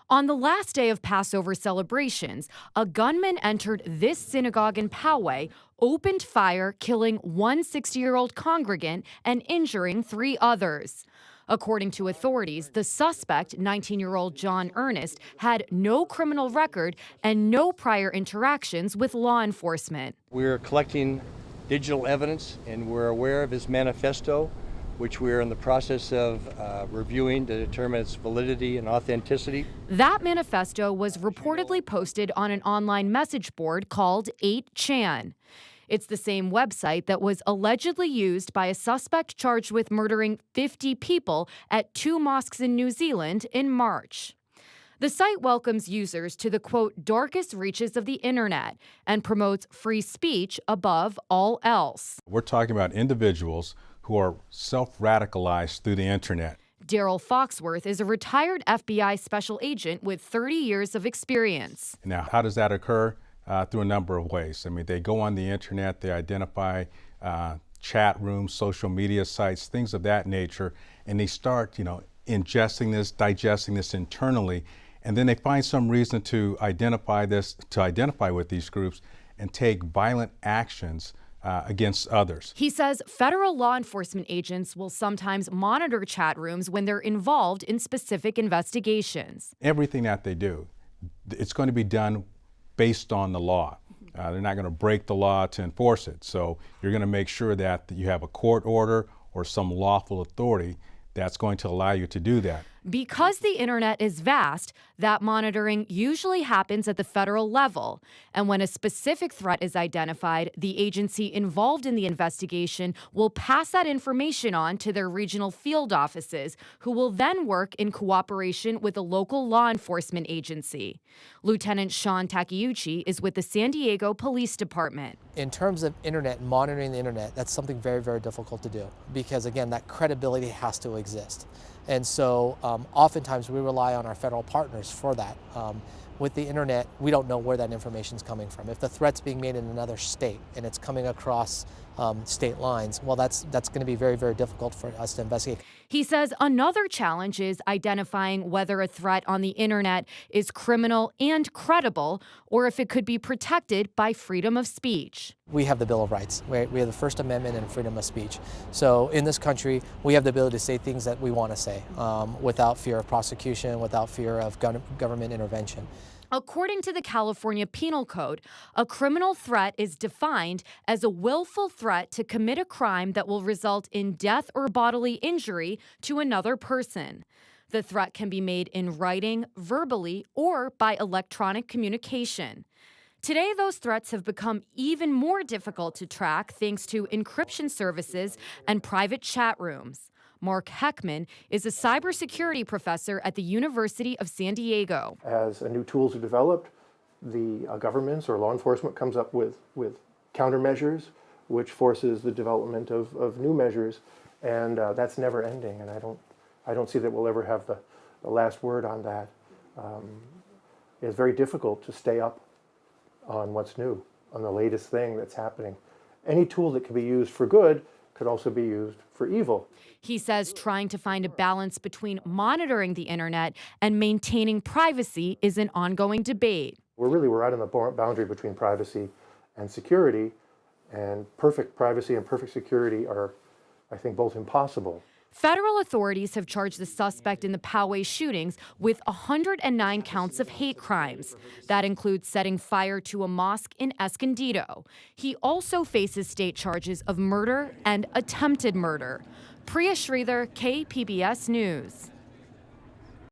On the last day of Passover celebrations, a gunman entered this synagogue in Poway, opened fire, killing one 60-year-old congregant and injuring three others. According to authorities, the suspect, 19-year-old John Ernest, had no criminal record and no prior interactions with law enforcement. We're collecting digital evidence, and we're aware of his manifesto, which we're in the process of reviewing to determine its validity and authenticity. That manifesto was reportedly posted on an online message board called 8chan. It's the same website that was allegedly used by a suspect charged with murdering 50 people at two mosques in New Zealand in March. The site welcomes users to the, quote, darkest reaches of the internet and promotes free speech above all else. We're talking about individuals who are self-radicalized through the internet. Daryl Foxworth is a retired FBI special agent with 30 years of experience. Now, how does that occur? Through a number of ways. I mean, they go on the internet, they identify chat rooms, social media sites, things of that nature, and they start, ingesting this, digesting this internally, and then they find some reason to identify with these groups and take violent actions against others. He says federal law enforcement agents will sometimes monitor chat rooms when they're involved in specific investigations. Everything that they do, it's going to be done based on the law. They're not going to break the law to enforce it. So you're going to make sure that you have a court order or some lawful authority that's going to allow you to do that. Because the internet is vast, that monitoring usually happens at the federal level. And when a specific threat is identified, the agency involved in the investigation will pass that information on to their regional field offices, who will then work in cooperation with a local law enforcement agency. Lieutenant Sean Takeuchi is with the San Diego Police Department. In terms of internet, monitoring the internet, that's something very, very difficult to do because, again, that credibility has to exist. And so oftentimes we rely on our federal partners for that. With the internet, we don't know where that information is coming from. If the threat's being made in another state and it's coming across state lines, well, that's going to be very, very difficult for us to investigate. He says another challenge is identifying whether a threat on the internet is criminal and credible, or if it could be protected by freedom of speech. We have the Bill of Rights. We have the First Amendment and freedom of speech. So in this country, we have the ability to say things that we want to say without fear of prosecution, without fear of government intervention. According to the California Penal Code, a criminal threat is defined as a willful threat to commit a crime that will result in death or bodily injury to another person. The threat can be made in writing, verbally, or by electronic communication. Today, those threats have become even more difficult to track thanks to encryption services and private chat rooms. Mark Heckman is a cybersecurity professor at the University of San Diego. As new tools are developed, the governments or law enforcement comes up with countermeasures, which forces the development of new measures, and that's never ending. And I don't see that we'll ever have the last word on that. It's very difficult to stay up on what's new, on the latest thing that's happening. Any tool that can be used for good could also be used for evil. He says trying to find a balance between monitoring the internet and maintaining privacy is an ongoing debate. We're right on the boundary between privacy and security, and perfect privacy and perfect security are, I think, both impossible. Federal authorities have charged the suspect in the Poway shootings with 109 counts of hate crimes. That includes setting fire to a mosque in Escondido. He also faces state charges of murder and attempted murder. Priya Sridhar, KPBS News.